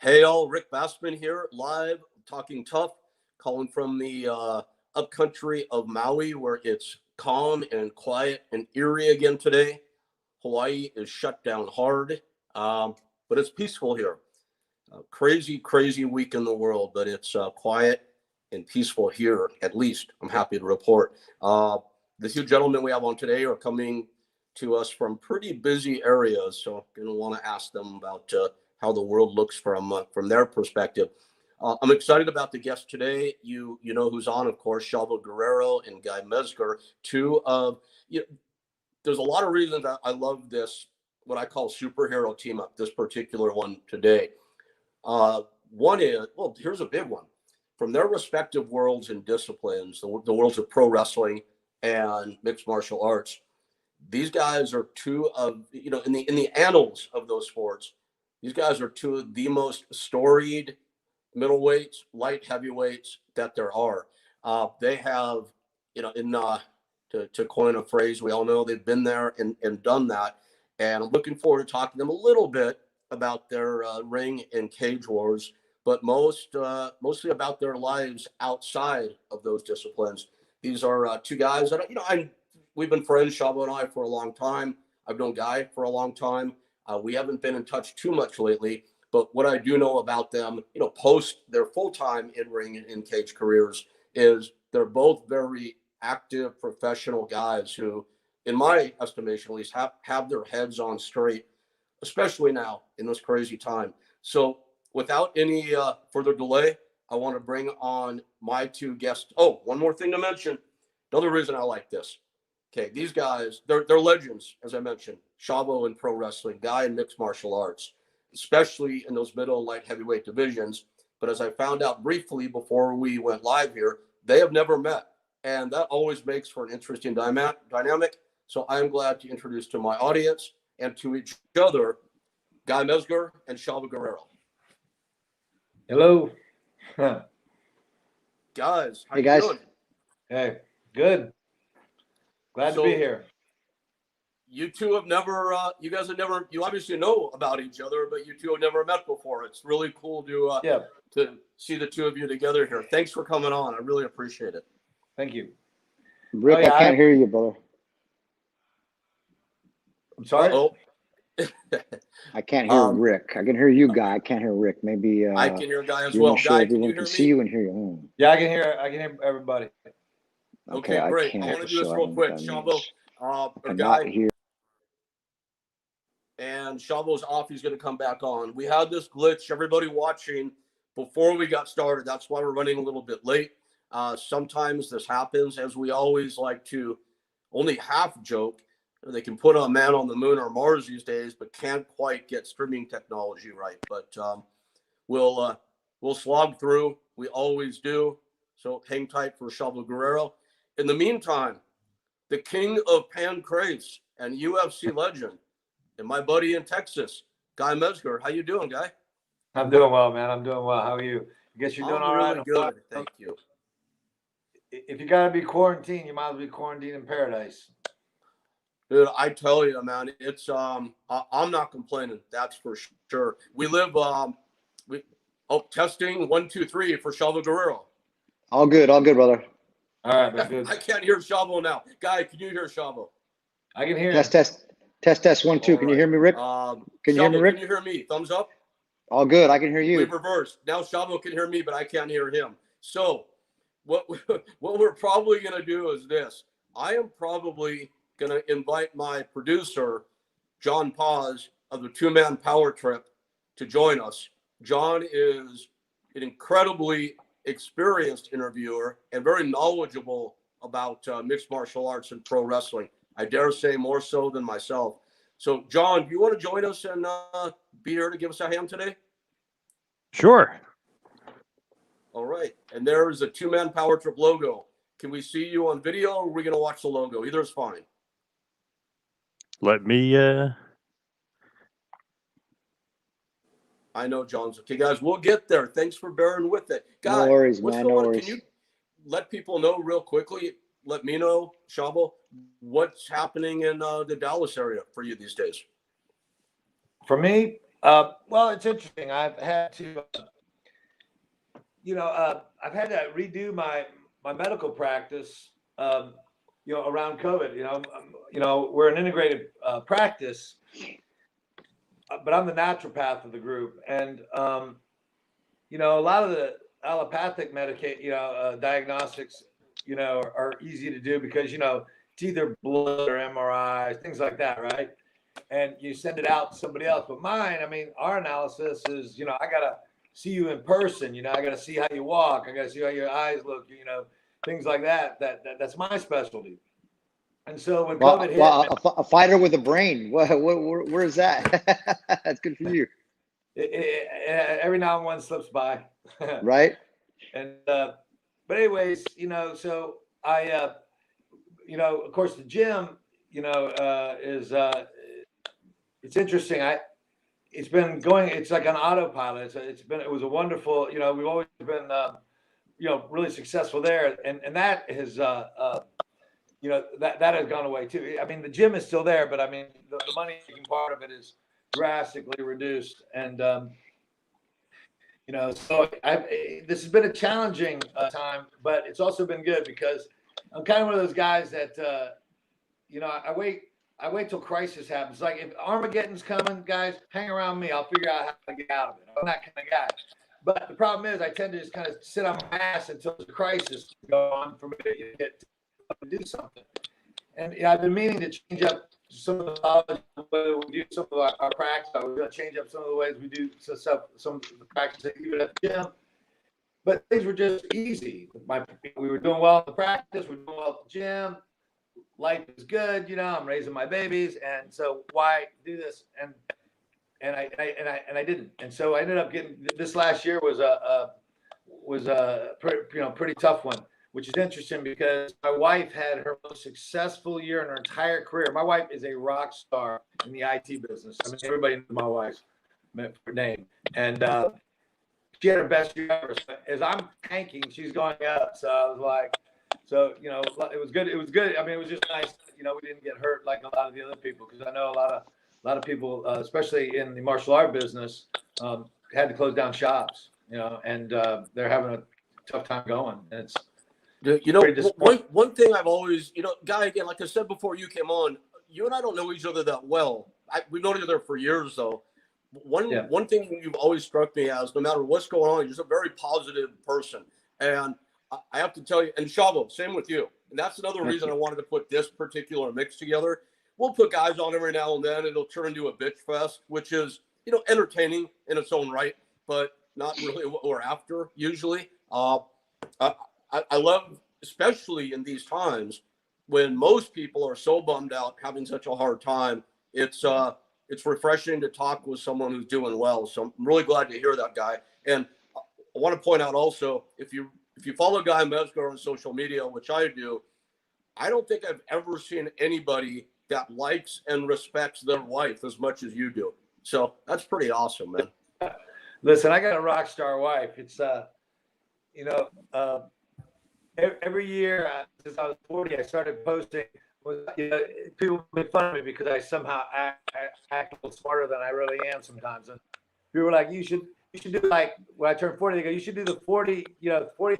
Hey all, Rick Bassman here, live, talking tough, calling from the upcountry of Maui, where it's calm and quiet and eerie again today. Hawaii is shut down hard, but it's peaceful here. Crazy, crazy week in the world, but it's quiet and peaceful here, at least, I'm happy to report. The two gentlemen we have on today are coming to us from pretty busy areas, so I'm going to want to ask them about how the world looks from their perspective. I'm excited about the guest today. You know who's on, of course, Chavo Guerrero and Guy Mezger. There's a lot of reasons I love this, what I call superhero team up, this particular one today. One is, well, here's a big one. From their respective worlds and disciplines, the worlds of pro wrestling and mixed martial arts, these guys are two of, in the annals of those sports, these guys are two of the most storied middleweights, light heavyweights that there are. They have, to coin a phrase, we all know they've been there and done that. And I'm looking forward to talking to them a little bit about their ring and cage wars, but mostly about their lives outside of those disciplines. These are two guys that, we've been friends, Chavo and I, for a long time. I've known Guy for a long time. We haven't been in touch too much lately, but what I do know about them, post their full-time in-ring and cage careers, is they're both very active professional guys who, in my estimation at least, have their heads on straight, especially now in this crazy time. So without any further delay, I want to bring on my two guests. Oh, one more thing to mention. Another reason I like this. Okay, these guys, they're legends, as I mentioned. Chavo in pro wrestling, Guy in mixed martial arts, especially in those middle and light heavyweight divisions. But as I found out briefly before we went live here, they have never met. And that always makes for an interesting dynamic. So I'm glad to introduce to my audience and to each other, Guy Mezger and Chavo Guerrero. Hello. Guys, how you guys doing? Hey, good. Glad to be here. You two have never, you obviously know about each other, but you two have never met before. It's really cool to see the two of you together here. Thanks for coming on. I really appreciate it. Thank you. Rick, I can't hear you, brother. I'm sorry? Uh-oh. I can't hear Rick. I can hear you, Guy. I can't hear Rick. Maybe I can hear Guy as you're well. not sure Guy, everyone can see you and hear you. Yeah, I can hear everybody. Okay, great. I want to do this real quick. Chavo, Guy, hear. And Chavo's off. He's going to come back on. We had this glitch, everybody watching, before we got started. That's why we're running a little bit late. Sometimes this happens, as we always like to only half joke. They can put a man on the moon or Mars these days, but can't quite get streaming technology right. But we'll slog through. We always do. So hang tight for Chavo Guerrero. In the meantime, the king of Pancrase and UFC legend, and my buddy in Texas, Guy Mezger. How you doing, Guy? I'm doing well, man. I'm doing well. How are you? I guess you're doing all right. Really good. Thank you. If you got to be quarantined, you might as well be quarantined in paradise. Dude, I tell you, man, it's I'm not complaining. That's for sure. We live testing 1 2 3 for Chavo Guerrero. All good, brother. All right, that's good. I can't hear Chavo now. Guy, can you hear Chavo? I can hear. Test 1 2. Can you hear me, Rick? Can you hear me, Rick? Can you hear me? Thumbs up. All good. I can hear you. We've reversed. Now Chavo can hear me, but I can't hear him. So what we're probably going to do is this. I am probably going to invite my producer, John Paz, of the Two-Man Power Trip, to join us. John is an incredibly experienced interviewer and very knowledgeable about mixed martial arts and pro wrestling. I dare say more so than myself. So, John, do you want to join us and be here to give us a hand today? Sure. All right. And there's a Two-Man Power Trip logo. Can we see you on video, or are we going to watch the logo? Either is fine. Let me I know John's okay, guys. We'll get there. Thanks for bearing with it, guys. No worries, what's man. going No on? worries. Can you let people know real quickly? Let me know, Chavo, what's happening in the Dallas area for you these days. For me, Well, it's interesting. I've had to, I've had to redo my medical practice, around COVID. We're an integrated practice, but I'm the naturopath of the group, and a lot of the allopathic diagnostics, are easy to do because it's either blood or MRIs, things like that, right? And you send it out to somebody else. But mine, I mean, our analysis is, I gotta see you in person. I gotta see how you walk. I gotta see how your eyes look. Things like that. That's my specialty. And so when COVID hit, a fighter with a brain. Where is that? That's good for you. Every now and one slips by. Right. And but anyways, so I, of course, the gym, is it's interesting. It's been going. It's like an autopilot. It was a wonderful. We've always been, really successful there, and that has, that has gone away too. I mean, the gym is still there, but I mean, the money making part of it is drastically reduced, and so this has been a challenging time, but it's also been good because I'm kind of one of those guys that, I wait till crisis happens. Like if Armageddon's coming, guys, hang around me. I'll figure out how to get out of it. I'm that kind of guy. But the problem is I tend to just kind of sit on my ass until the crisis goes on for me to get to do something. And I've been meaning to change up some of the knowledge, whether we do some of our practice. We're going to change up some of the ways we do some of the practice, even at the gym. But things were just easy. We were doing well at the practice. We were doing well at the gym. Life is good, I'm raising my babies, and so why do this? And I didn't, and so I ended up getting this last year was a pretty tough one, which is interesting because my wife had her most successful year in her entire career. My wife is a rock star in the IT business. I mean, everybody knows my wife's name, and she had her best year ever. So as I'm tanking, she's going up. So I was like. So, it was good. It was good. I mean, it was just nice. We didn't get hurt like a lot of the other people because I know a lot of people, especially in the martial art business, had to close down shops. And they're having a tough time going. And it's one thing I've always, Guy, again, like I said before you came on, you and I don't know each other that well. We've known each other for years, though. One thing you've always struck me as, no matter what's going on, you're just a very positive person. And I have to tell you, and Chavo, same with you. And that's another reason I wanted to put this particular mix together. We'll put guys on every now and then. It'll turn into a bitch fest, which is, entertaining in its own right, but not really what we're after usually. I love, especially in these times when most people are so bummed out, having such a hard time. It's refreshing to talk with someone who's doing well. So I'm really glad to hear that, Guy. And I want to point out also, if you follow Guy Mezger on social media, which I do, I don't think I've ever seen anybody that likes and respects their wife as much as you do. So that's pretty awesome, man. Listen, I got a rock star wife. It's, every year since I was 40, I started posting. People make fun of me because I somehow act a little smarter than I really am sometimes. And people were like, you should do like when I turned 40, they go, you should do the 40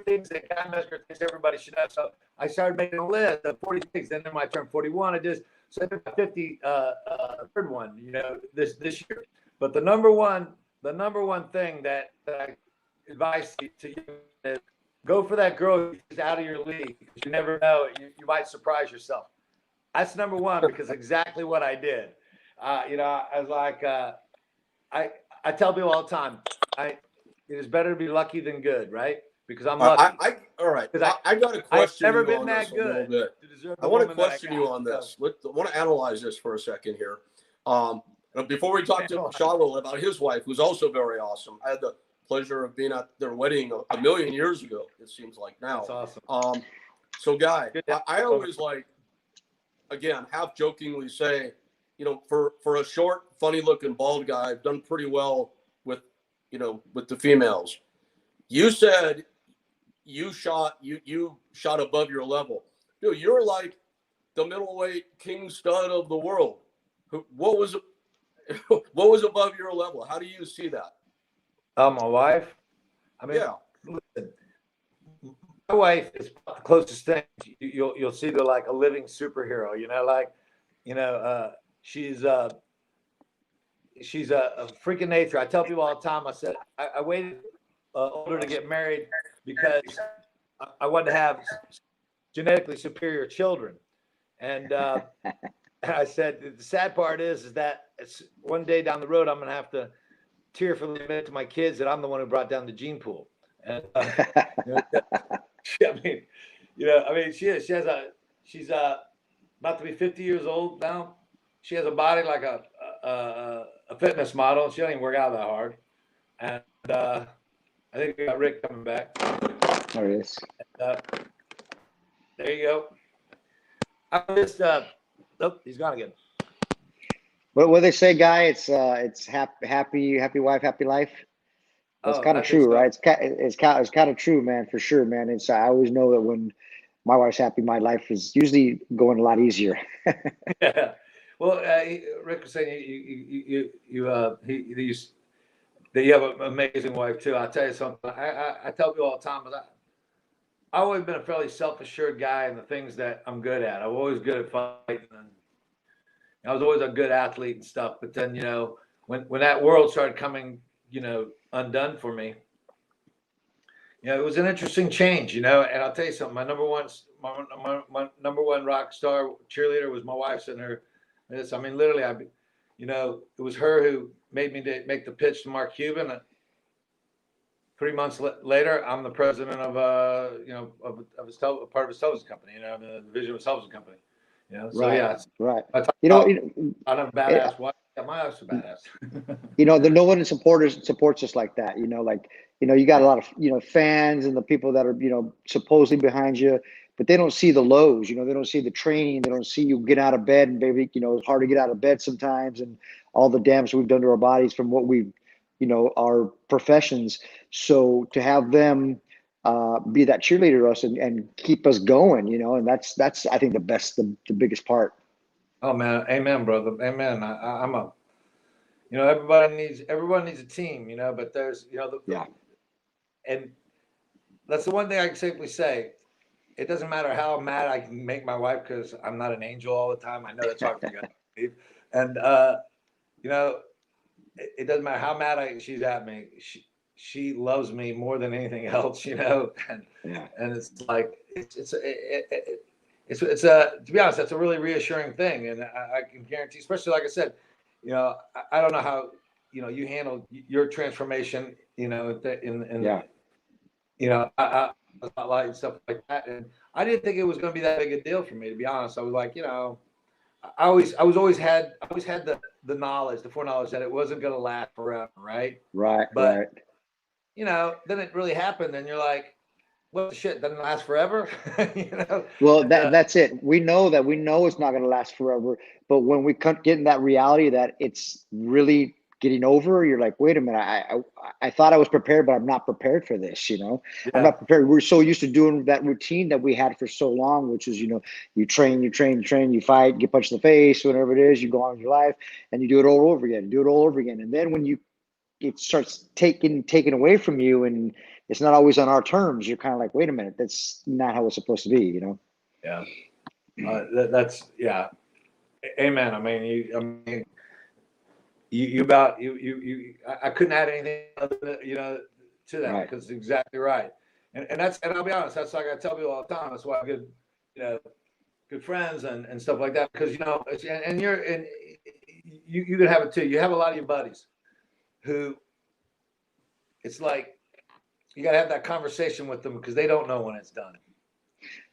things that Guy Mezger thinks everybody should have. So I started making a list of 40 things. Then when I turned 41, I just said 50 third one, this year. But the number one thing that I advise to you is go for that girl who's out of your league. You never know. You might surprise yourself. That's number one, because exactly what I did. I was like, I tell people all the time, it is better to be lucky than good, right? Because I'm lucky. All right. I got a question. I've never been that good to deserve I want to question you on this. I want to analyze this for a second here. Before we talk to Chavo about his wife, who's also very awesome. I had the pleasure of being at their wedding a million years ago, it seems like now. That's awesome. So, Guy, I always again, half jokingly say, for a short, funny-looking bald guy, I've done pretty well with the females. You said you shot above your level. Dude, you're like the middleweight king stud of the world. What was What was above your level? How do you see that? My wife. I mean, Yeah. listen, my wife is about the closest thing you'll see to like a living superhero. You know, like, she's a freaking nature. I tell people all the time. I said I waited older to get married because I wanted to have genetically superior children, and I said the sad part is that it's one day down the road I'm going to have to tearfully admit to my kids that I'm the one who brought down the gene pool. And you know, she's about to be 50 years old now. She has a body like a fitness model. She doesn't even work out that hard. And I think we got Rick coming back. There it is. There you go. I just oh, he's gone again. What they say, Guy? It's happy wife, happy life. That's kind of true, right? It's kind of true, man, for sure, man. I always know that when my wife's happy, my life is usually going a lot easier. Yeah. Well, Rick was saying that you have an amazing wife too. I'll tell you something. I tell people all the time, but I've always been a fairly self-assured guy in the things that I'm good at. I'm always good at fighting, and I was always a good athlete and stuff. But then, when that world started coming, undone for me, it was an interesting change, And I'll tell you something. My number one rock star cheerleader was my wife sitting there. I mean, literally, it was her who made me make the pitch to Mark Cuban. 3 months later, I'm the president of part of his television company. The division of his television company. So right, yeah, right. I have a badass wife. Yeah, my wife's a badass. No one supports us like that. You got a lot of fans and the people that are supposedly behind you, but they don't see the lows. They don't see the training. They don't see you get out of bed and baby. It's hard to get out of bed sometimes, and all the damage we've done to our bodies from what we've our professions. So to have them be that cheerleader to us and keep us going, and that's I think the biggest part. Oh man, amen, brother, amen. I'm a, everybody needs a team, but there's, Yeah. And that's the one thing I can safely say. It doesn't matter how mad I can make my wife, because I'm not an angel all the time. I know that's hard for you guys to believe. And it doesn't matter how mad she's at me. She loves me more than anything else, And Yeah. and it's like it's to be honest, that's a really reassuring thing, and I can guarantee, especially like I said, I don't know how you handled your transformation, Yeah. I spotlight and stuff like that, and I didn't think it was going to be that big a deal for me, to be honest. I was like, I always had the knowledge, the foreknowledge that it wasn't going to last forever, right? Right. But right. then it really happened, and you're like, what the shit, doesn't last forever? Well, that's it. We know it's not going to last forever, but when we get in that reality that it's really getting over, you're like, wait a minute, I thought I was prepared, but I'm not prepared for this. I'm not prepared. We're so used to doing that routine that we had for so long, which is you train, you fight, get punched in the face, whatever it is, you go on with your life, and you do it all over again, and then when it starts taken away from you, and it's not always on our terms, you're kind of like, wait a minute, that's not how it's supposed to be, Yeah. That's yeah. Amen. I mean, I couldn't add anything other than, to that, Right. because it's exactly right. And I'll be honest, that's like I tell people all the time. That's why I'm good friends and stuff like that, because you can have it too. You have a lot of your buddies who, it's like, you got to have that conversation with them, because they don't know when it's done.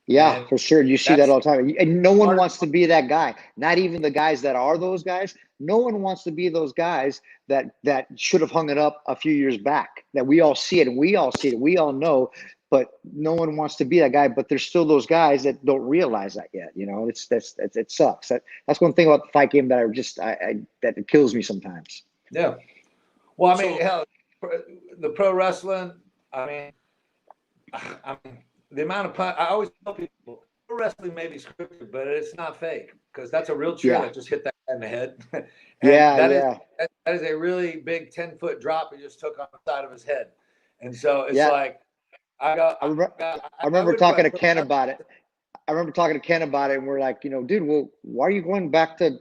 Yeah, And for sure. You see that all the time. And no one wants to be that guy. Not even the guys that are those guys. No one wants to be those guys that should have hung it up a few years back. That we all see it, and we all see it. We all know, but no one wants to be that guy. But there's still those guys that don't realize that yet. It sucks. That's one thing about the fight game that that it kills me sometimes. Yeah. Well, I mean, hell, the pro wrestling. I mean, the amount of I always tell people, pro wrestling may be scripted, but it's not fake, because that's a real cheer that just hit that in the head. And Yeah, that yeah, is a really big 10-foot drop he just took on the side of his head. And so it's yeah. like I go, I remember, I I remember wouldn't talking go to pro Ken wrestling. about it. I remember talking to Ken about it, and we're like, dude, well, why are you going back to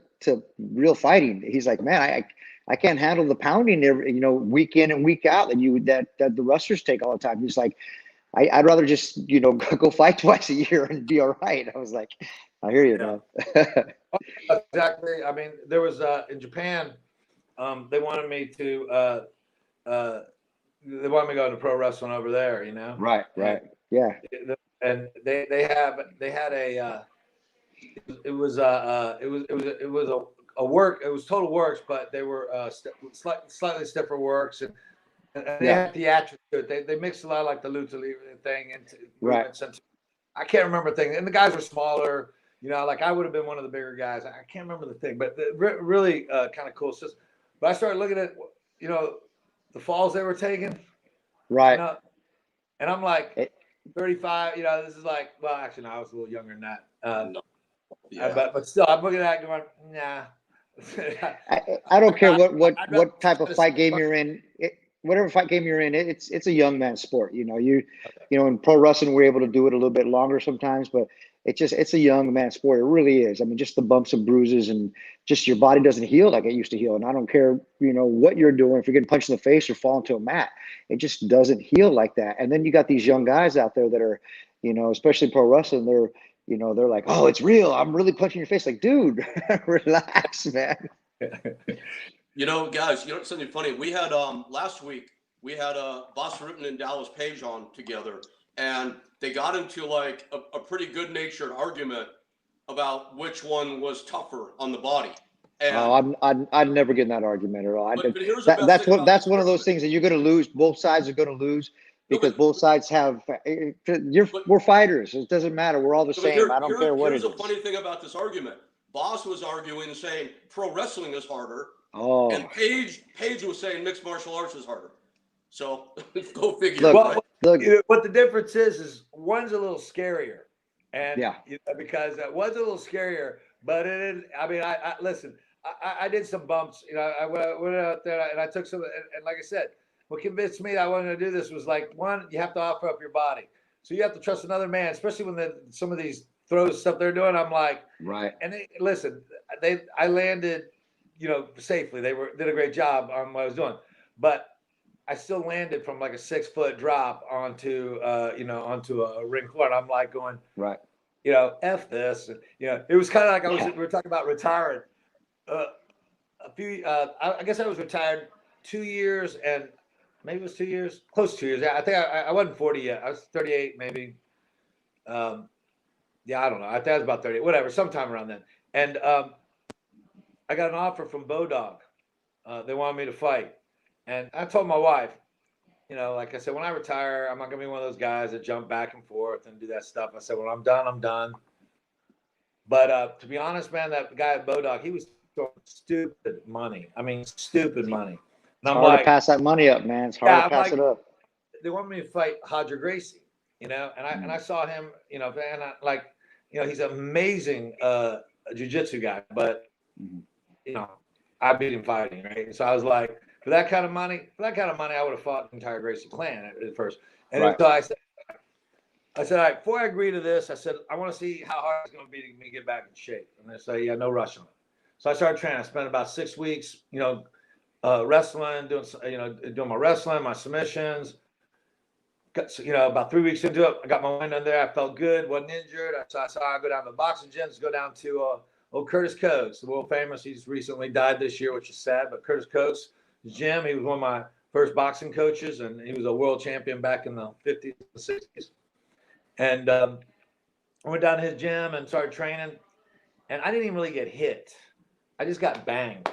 real fighting? He's like, man, I can't handle the pounding every, week in and week out that the wrestlers take all the time. He's like, I'd rather just, go fight twice a year and be all right. I was like, I hear you, Yeah. man. Exactly. I mean, there was in Japan, they wanted me to they wanted me to go into pro wrestling over there, Right, right. Yeah. And they had a it was a work, it was total works, but they were slightly stiffer works, and they Yeah. had theatrics to it. They mixed a lot of like the lucha libre thing into Right. movements. And I can't remember things, and the guys were smaller. Like I would have been one of the bigger guys. I can't remember the thing, but really kind of cool system. But I started looking at the falls they were taking, Right. and I'm like It- 35. This is like, well, actually, no, I was a little younger than that. No. Yeah. But still, I'm looking at it going, nah. I don't care I'd rather what type of try to fight game step you're in. Whatever fight game you're in, it's a young man sport. In pro wrestling we're able to do it a little bit longer sometimes, but it's a young man sport. It really is. I mean, just the bumps and bruises and just your body doesn't heal like it used to heal. And I don't care, what you're doing, if you're getting punched in the face or fall into a mat, it just doesn't heal like that. And then you got these young guys out there that are, especially pro wrestling, they're like, oh, it's real. I'm really punching your face. Like, dude, relax, man. Guys, something funny. We had last week we had Boss Rutten and Dallas Page on together, and they got into like a pretty good-natured argument about which one was tougher on the body. And Oh, I'd never get in that argument at all. but here's the best That's thing about that's this one of those argument. things that you're going to lose. Both sides are going to lose No, because but- both sides have. We're fighters. It doesn't matter. We're all the but same. I don't care what it here's is. the funny thing about this argument. Boss was arguing, saying pro wrestling is harder, Oh, and Page was saying mixed martial arts is harder. So go figure. Look, right? look. What the difference is one's a little scarier, and Yeah. because one's a little scarier, but it is. I mean, I listen. I did some bumps. I went out there and I took some. And like I said, what convinced me that I wanted to do this was like, one, you have to offer up your body, so you have to trust another man, especially when some of these throws stuff they're doing. I'm like, Right. and listen, I landed, safely. They did a great job on what I was doing, but I still landed from like a 6-foot drop onto a ring floor. And I'm like going, Right. F this. And, it was kind of like Yeah. we were talking about retiring. I guess I was retired 2 year, and maybe it was 2 years, close to 2 years. Yeah, I think I wasn't 40 yet. I was 38, maybe. Yeah, I don't know. I think I was about 30, whatever, sometime around then. And I got an offer from Bodog. They wanted me to fight. And I told my wife, like I said, when I retire, I'm not going to be one of those guys that jump back and forth and do that stuff. I said, when I'm done, I'm done. But to be honest, man, that guy at Bodog, he was throwing stupid money. I mean, stupid money. And It's I'm hard like, to pass that money up, man. It's hard Yeah, to pass I'm it up. they want me to fight Hodger Gracie, and I saw him, and he's an amazing jiu-jitsu guy, but I beat him fighting, right? So I was like, for that kind of money, I would have fought the entire Gracie clan at first. And Right. so I said, all right, before I agree to this, I said, I want to see how hard it's going to be to me to get back in shape. And they say, yeah, no rushing. So I started training. I spent about 6 weeks, wrestling, doing my wrestling, my submissions. About 3 weeks into it, I got my wind under there. I felt good, wasn't injured. So I saw I go down to the boxing gyms, go down to old Curtis Coates, the world famous. He's recently died this year, which is sad. But Curtis Coates' gym, he was one of my first boxing coaches, and he was a world champion back in the 50s and 60s. And I went down to his gym and started training, and I didn't even really get hit. I just got banged.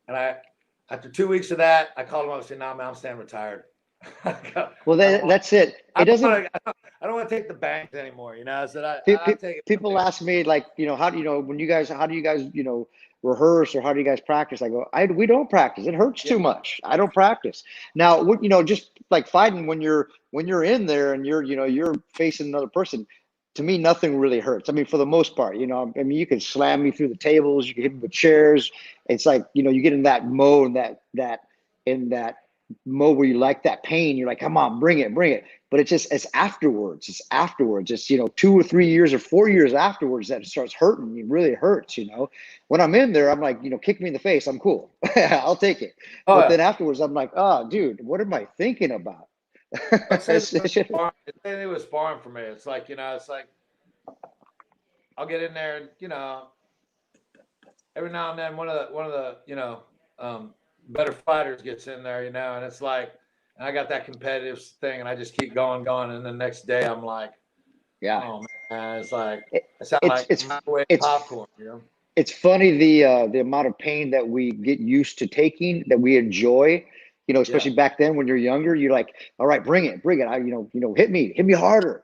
And after 2 weeks of that, I called him up and said, "No, man, I'm staying retired." Well, that's it. I It doesn't. don't want to take the banks anymore. I said, Pe- take it. People ask me like, how do how do you guys, rehearse, or how do you guys practice? I go, we don't practice. It hurts too much. I don't practice. Now, just like fighting when you're in there and you're facing another person, to me, nothing really hurts. I mean, for the most part, you know, I mean, you can slam me through the tables, you can hit me with chairs. It's like, you know, you get in that mode, in that mode where you like that pain. You're like, come on, bring it, bring it. But it's afterwards. It's afterwards. It's, you know, 2 or 3 years or 4 years afterwards that it starts hurting. It really hurts, you know. When I'm in there, I'm like, you know, kick me in the face. I'm cool. I'll take it. Oh, But yeah. then afterwards, I'm like, oh, dude, what am I thinking about? I'd say it was sparring for me. It's like, you know, it's like I'll get in there and, you know, every now and then one of the, you know, better fighters gets in there, you know, and it's like, and I got that competitive thing and I just keep going, and the next day I'm like, yeah. oh man, it's like, It- it sounds like microwave popcorn, you know? It's funny the amount of pain that we get used to taking, that we enjoy, you know, especially back then when you're younger, you're like, all right, bring it, bring it. You know, hit me harder.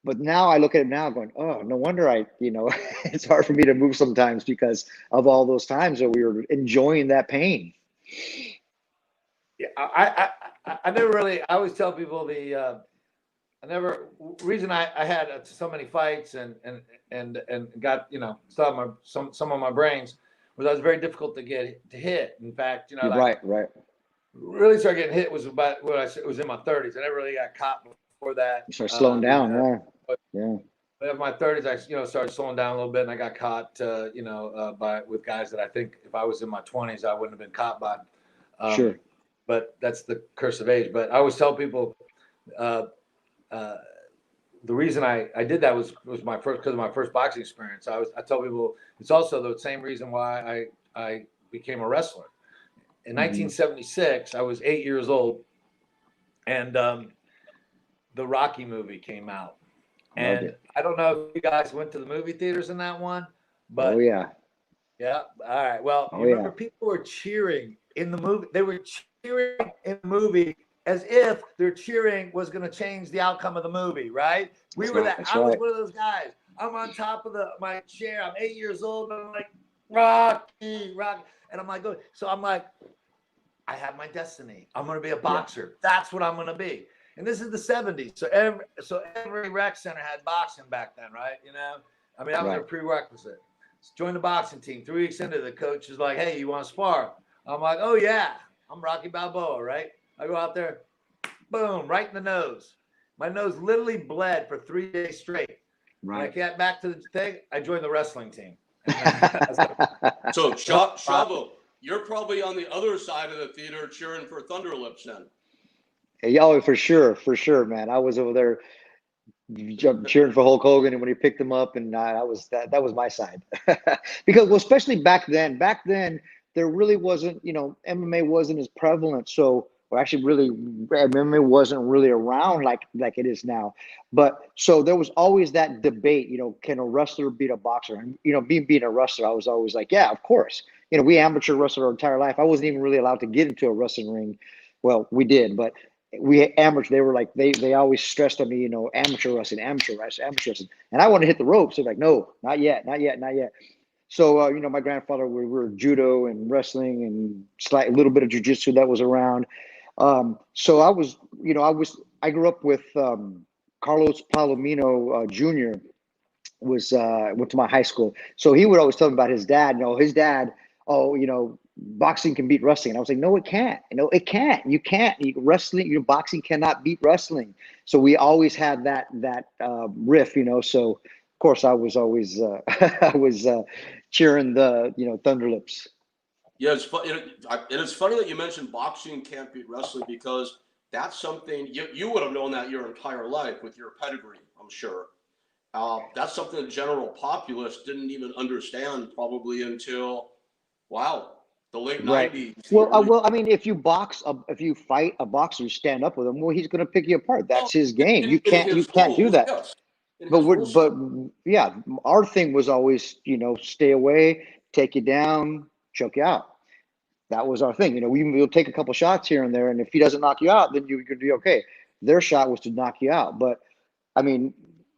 But now I look at it now going, oh, no wonder you know, it's hard for me to move sometimes because of all those times that we were enjoying that pain. Yeah, I never really, I always tell people reason I had so many fights and got, you know, some of my brains was I was very difficult to hit. In fact, you know, Right. really started getting hit was about what I said, it was in my 30s. I never really got caught before that. You start slowing down, yeah. But in my 30s, I, you know, started slowing down a little bit, and I got caught, you know, with guys that I think if I was in my 20s, I wouldn't have been caught by. Sure. But that's the curse of age. But I always tell people, the reason I did that was because of my first boxing experience. I tell people it's also the same reason why I became a wrestler. In 1976, I was 8 years old, and the Rocky movie came out. And I don't know if you guys went to the movie theaters in that one, but oh yeah. Yeah. All right. Well, you remember people were cheering in the movie. They were cheering in the movie as if their cheering was going to change the outcome of the movie, right? I was one of those guys. I'm on top of my chair. I'm 8 years old. And I'm like, Rocky. And I'm like, so I'm like, I have my destiny. I'm going to be a boxer. That's what I'm going to be. And this is the 70s. So every rec center had boxing back then, right? You know, I mean, that was a prerequisite. Join the boxing team. 3 weeks into, the coach is like, hey, you want to spar? I'm like, oh yeah, I'm Rocky Balboa, right? I go out there, boom, right in the nose. My nose literally bled for 3 days straight. Right. When I got back to the thing, I joined the wrestling team. So Chavo, you're probably on the other side of the theater cheering for Thunderlips then. Yeah, for sure, man. I was over there cheering for Hulk Hogan, and when he picked him up, and that was my side. Because, well, especially back then there really wasn't, you know, MMA wasn't as prevalent. So, or actually really MMA wasn't really around like it is now. But so there was always that debate, you know, can a wrestler beat a boxer? And, you know, being a wrestler, I was always like, yeah, of course. You know, we amateur wrestled our entire life. I wasn't even really allowed to get into a wrestling ring. Well, we did, but we amateur, they were like, they always stressed on me, you know, amateur wrestling. And I wanted to hit the ropes. They're like, no, not yet. So, you know, my grandfather, we were judo and wrestling and a little bit of jujitsu that was around. So I was, you know, I grew up with Carlos Palomino Jr. went to my high school. So he would always tell me about his dad. You know, his dad, oh, you know, boxing can beat wrestling. And I was like, no, it can't. You know, it can't. You can't. Wrestling, you know, boxing cannot beat wrestling. So we always had that riff, you know. So of course I was always cheering the, you know, Thunderlips. Yeah, it's funny. It's funny that you mentioned boxing can't beat wrestling, because that's something you would have known that your entire life with your pedigree, I'm sure. That's something the general populace didn't even understand probably until, the late 90s. Well, I mean, if you fight a boxer, you stand up with him, well, he's going to pick you apart. That's his game. You can't do that. Yes. But yeah, our thing was always, you know, stay away, take you down, choke you out. That was our thing. You know, we'll take a couple shots here and there, and if he doesn't knock you out, then you're going to be okay. Their shot was to knock you out. But I mean,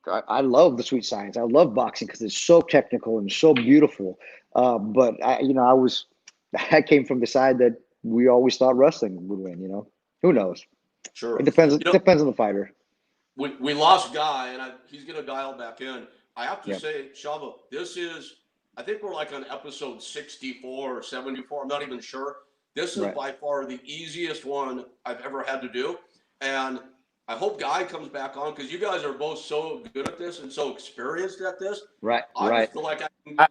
I love the sweet science. I love boxing because it's so technical and so beautiful. But I came from the side that we always thought wrestling would win. You know, who knows? Sure. It depends. It depends on the fighter. we lost Guy, and he's going to dial back in. I have to Yep. say, Chavo, I think we're like on episode 64 or 74. I'm not even sure. This is Right. by far the easiest one I've ever had to do. And I hope Guy comes back on because you guys are both so good at this and so experienced at this. Right. I Right. just feel like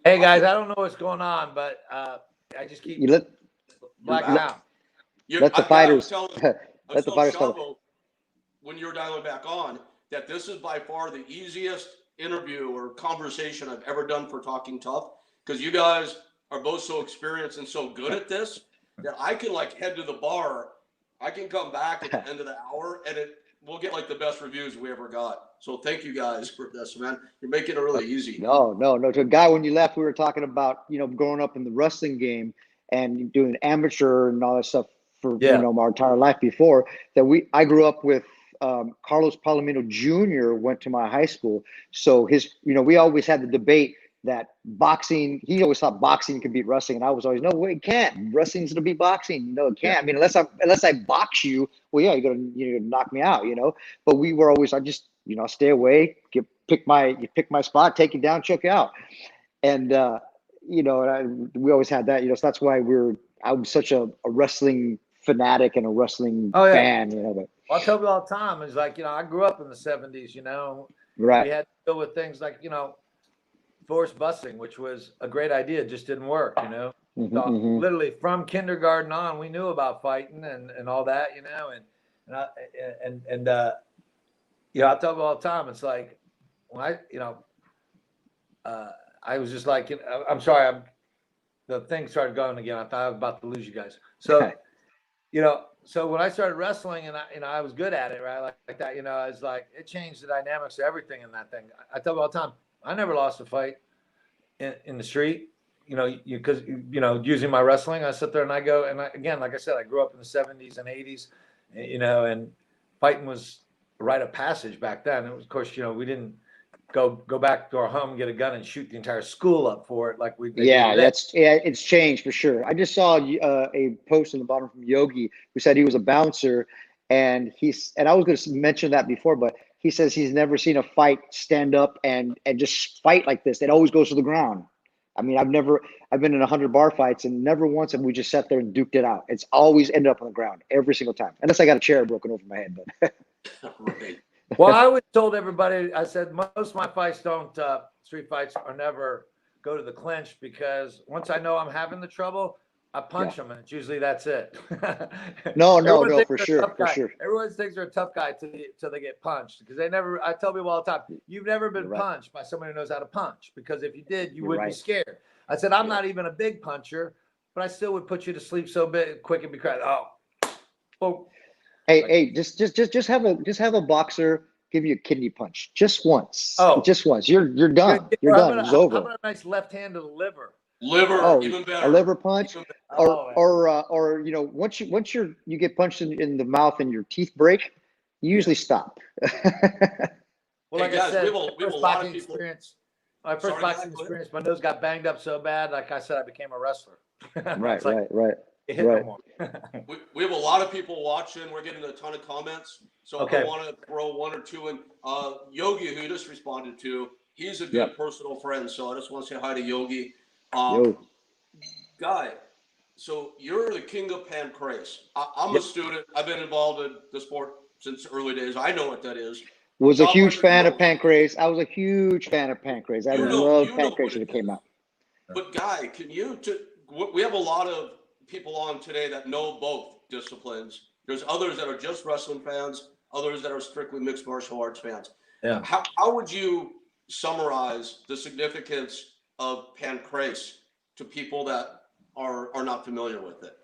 Hey guys, I don't know what's going on, but I just keep You let blacking out. let the fighters I let the fighters talk. Chavo, when you're dialing back on, that this is by far the easiest interview or conversation I've ever done for Talking Tough, because you guys are both so experienced and so good at this that I can like head to the bar. I can come back at the end of the hour and we'll get like the best reviews we ever got. So thank you guys for this, man. You're making it really easy. No. To a guy, when you left, we were talking about, growing up in the wrestling game and doing amateur and all that stuff for, our entire life before that. I grew up with Carlos Palomino Jr. went to my high school. So we always had the debate that boxing, he always thought boxing could beat wrestling. And I was always, no way, it can't. Wrestling's going to beat boxing. No, it can't. Yeah. I mean, unless I box you, well, yeah, you're going to knock me out, But we were always, I just, stay away, pick my spot, take you down, choke you out. And, we always had that, so that's why I'm such a wrestling fanatic and a wrestling fan, but. I'll tell you all the time, it's like, I grew up in the 70s, Right. We had to deal with things like, forced busing, which was a great idea, just didn't work, So literally from kindergarten on, we knew about fighting and all that, I tell you all the time, it's like, when I was just like, I'm sorry, the thing started going again. I thought I was about to lose you guys. So, so when I started wrestling and I was good at it, right? Like that, I was like, it changed the dynamics of everything in that thing. I tell you all the time, I never lost a fight in the street, because using my wrestling, I sit there and I go, and again, like I said, I grew up in the 70s and 80s, and fighting was a rite of passage back then. It was, of course, we didn't go back to our home, get a gun and shoot the entire school up for it. Like it's changed for sure. I just saw a post in the bottom from Yogi who said he was a bouncer, and I was going to mention that before, but he says he's never seen a fight stand up and just fight like this. It always goes to the ground. I mean, I've been in 100 bar fights and never once have we just sat there and duked it out. It's always ended up on the ground every single time, unless I got a chair broken over my head. But Right. Well, I always told everybody, I said, most of my fights street fights are never go to the clinch, because once I know I'm having the trouble, I punch them, and it's usually that's it. No, for sure. Everyone thinks they're a tough guy till they get punched, because I tell people all the time, you've never been punched by somebody who knows how to punch, because if you did, you would be scared. I said, I'm not even a big puncher, but I still would put you to sleep so quick and be crying, oh. Hey, just have a boxer give you a kidney punch just once. Just once. You're done. You're done. It's over. How about a nice left hand to the liver? Even better. A liver punch, or once you get punched in the mouth and your teeth break, you usually stop. Well, like I said, my first boxing experience, my nose got banged up so bad. Like I said, I became a wrestler. Right. It hit no more. We have a lot of people watching. We're getting a ton of comments. So I want to throw one or two in. Yogi, who you just responded to, he's a good personal friend. So I just want to say hi to Yogi. Guy, so you're the king of Pancrase. I'm a student. I've been involved in the sport since early days. I know what that is. Was a huge fan of Pancrase. I was a huge fan of Pancrase. I loved Pancrase when it came out. But Guy, we have a lot of people on today that know both disciplines. There's others that are just wrestling fans, others that are strictly mixed martial arts fans. Yeah. How would you summarize the significance of Pancrase to people that are not familiar with it?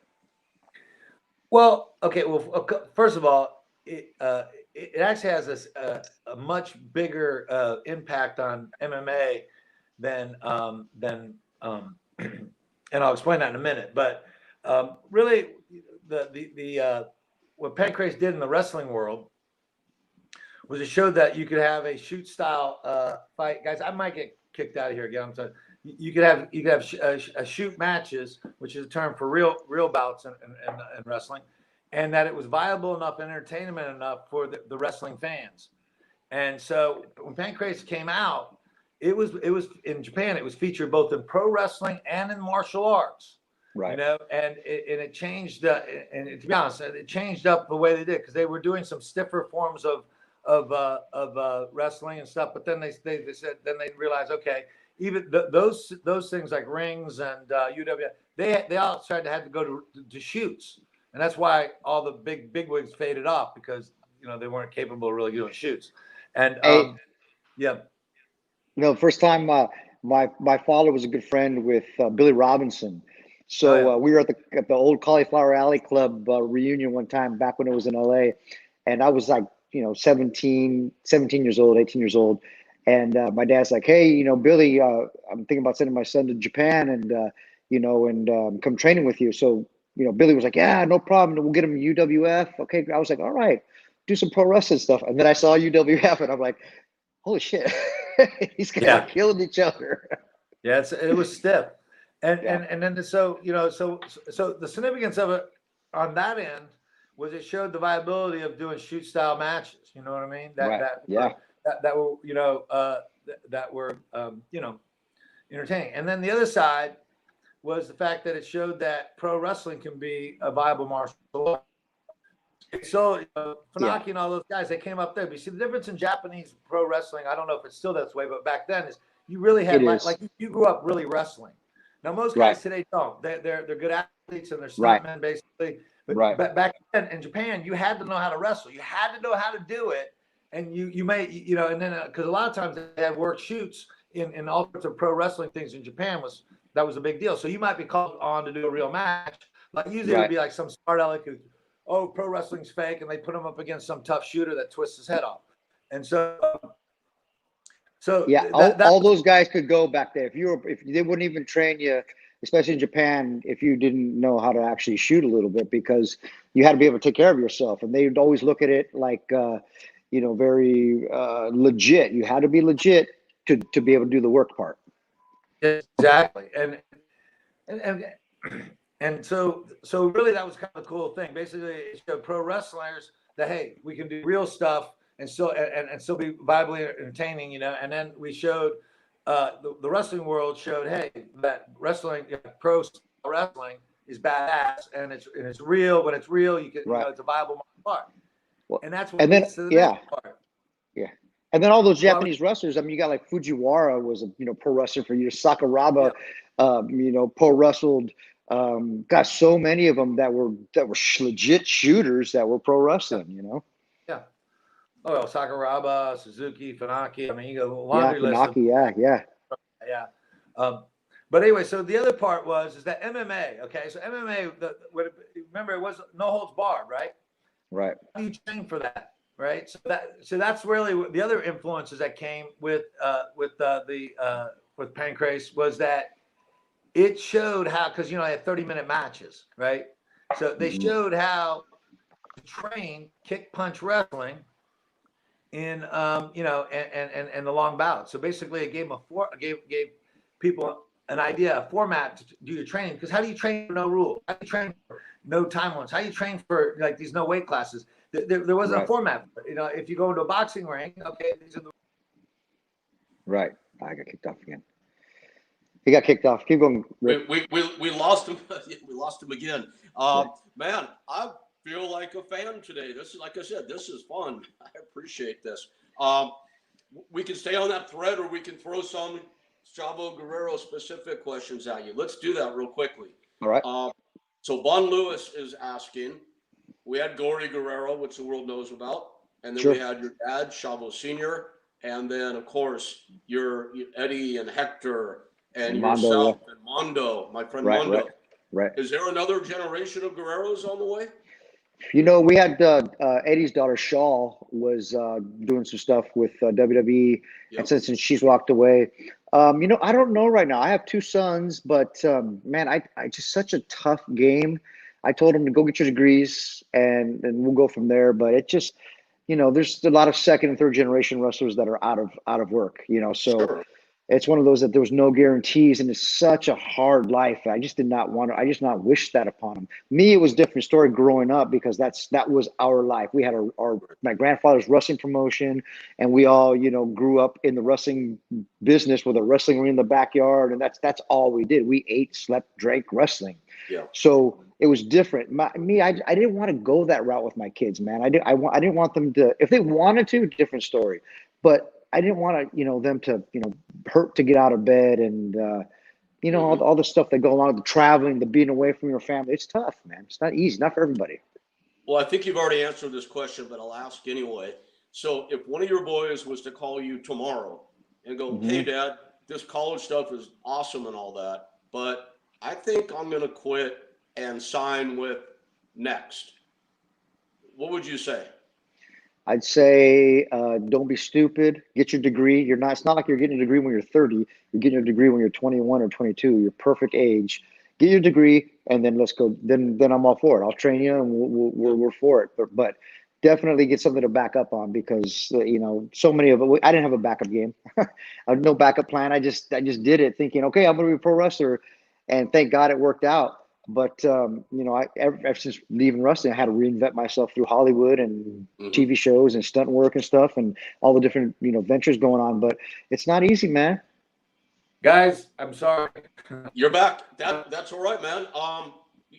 Well, okay. Well, first of all, it actually has a much bigger impact on MMA than and I'll explain that in a minute. But really, the what Pancrase did in the wrestling world was it showed that you could have a shoot style fight. Guys, I might get kicked out of here again. I'm sorry. You could have shoot matches, which is a term for real bouts in wrestling, and that it was viable enough, entertainment enough for the wrestling fans. And so when Pancrase came out, it was in Japan. It was featured both in pro wrestling and in martial arts. Right. You know, and it changed. And to be honest, it changed up the way they did because they were doing some stiffer forms of wrestling and stuff. But then they said, then they realized, okay, even those things like rings and UW, they all started to have to go to shoots, and that's why all the big wigs faded off because they weren't capable of really doing shoots. And Hey, yeah, first time my father was a good friend with Billy Robinson. So we were at the old Cauliflower Alley Club reunion one time back when it was in LA, and I was like 17 years old, 18 years old, and my dad's like, hey, Billy, I'm thinking about sending my son to Japan and come training with you. So Billy was like, yeah, no problem, we'll get him UWF. Okay, I was like, all right, do some pro wrestling stuff. And then I saw UWF and I'm like, holy shit. These guys are killing each other. Yeah, it was stiff. And then so the significance of it on that end was it showed the viability of doing shoot style matches. You know what I mean? That were entertaining. And then the other side was the fact that it showed that pro wrestling can be a viable martial art. So Funaki and all those guys, they came up there. But you see the difference in Japanese pro wrestling. I don't know if it's still that way, but back then is you really had like you grew up really wrestling. Now most guys today don't. They're good athletes and they're stuntmen basically. But back then in Japan, you had to know how to wrestle. You had to know how to do it, and you may and then because a lot of times they had work shoots in all sorts of pro wrestling things in Japan that was a big deal. So you might be called on to do a real match. Like usually it would be like some smart aleck who, oh, pro wrestling's fake, and they put him up against some tough shooter that twists his head off. And so all those guys could go back there. If they wouldn't even train you, especially in Japan, if you didn't know how to actually shoot a little bit, because you had to be able to take care of yourself. And they would always look at it like, very legit. You had to be legit to be able to do the work part. Exactly. And so really that was kind of the cool thing. Basically, it showed pro wrestlers that, hey, we can do real stuff and still be viably entertaining, And then we showed the wrestling world showed, hey, that wrestling, pro wrestling is badass and it's real. When it's real, you can it's a viable martial art. And that's what leads to the next part. Yeah. And then all those Japanese wrestlers, I mean, you got like Fujiwara was a pro wrestler for years. Sakuraba, pro wrestled. Got so many of them that were legit shooters that were pro wrestling. Yeah. Oh, well, Sakuraba, Suzuki, Funaki. I mean, you go laundry list. Funaki, yeah. But anyway, so the other part is that MMA. Okay, so MMA. Remember, it was no holds barred, right? Right. How do you train for that? Right. So that's really the other influences that came with Pancrase was that it showed how, because I had 30-minute matches, right? So they showed how to train kick punch wrestling in and the long bout. So basically, it gave gave people an idea, a format to do your training. Because how do you train for no rule? How do you train for no time limits? How do you train for like these no weight classes? There wasn't a format. If you go into a boxing ring, okay, these are the right. I got kicked off again. He got kicked off. Keep going. We lost him. We lost him again. Man, I feel like a fan today. This is, like I said, this is fun. I appreciate this. We can stay on that thread, or we can throw some Chavo Guerrero specific questions at you. Let's do that real quickly. All right. So Von Lewis is asking. We had Gory Guerrero, which the world knows about, and then we had your dad, Chavo Senior, and then of course your Eddie and Hector. And Mondo, yourself and Mondo, my friend Mondo. Right. Is there another generation of Guerreros on the way? We had Eddie's daughter, Shaw, was doing some stuff with WWE. And since she's walked away, I don't know right now. I have two sons, but man, I just such a tough game. I told them to go get your degrees and we'll go from there. But it just, there's a lot of second and third generation wrestlers that are out of work, so. Sure. It's one of those that there was no guarantees, and it's such a hard life. I just did not want to. I just not wish that upon him. Me, it was a different story growing up because that was our life. We had our my grandfather's wrestling promotion, and we all grew up in the wrestling business with a wrestling ring in the backyard, and that's all we did. We ate, slept, drank wrestling. Yeah. So it was different. I didn't want to go that route with my kids, man. I didn't want them to. If they wanted to, different story, but I didn't want to, them to, hurt to get out of bed and, all the stuff that go along with the traveling, the being away from your family. It's tough, man. It's not easy, not for everybody. Well, I think you've already answered this question, but I'll ask anyway. So if one of your boys was to call you tomorrow and go, hey, Dad, this college stuff is awesome and all that, but I think I'm going to quit and sign with Next, what would you say? I'd say don't be stupid. Get your degree. It's not like you're getting a degree when you're 30. You're getting a degree when you're 21 or 22. You're perfect age. Get your degree, and then let's go. Then I'm all for it. I'll train you, and we're for it. But definitely get something to back up on because so many of it. I didn't have a backup game. I had no backup plan. I just did it thinking, okay, I'm going to be a pro wrestler, and thank God it worked out. But ever since leaving wrestling, I had to reinvent myself through Hollywood and TV shows and stunt work and stuff, and all the different ventures going on. But it's not easy, man. Guys, I'm sorry. You're back. That's all right, man.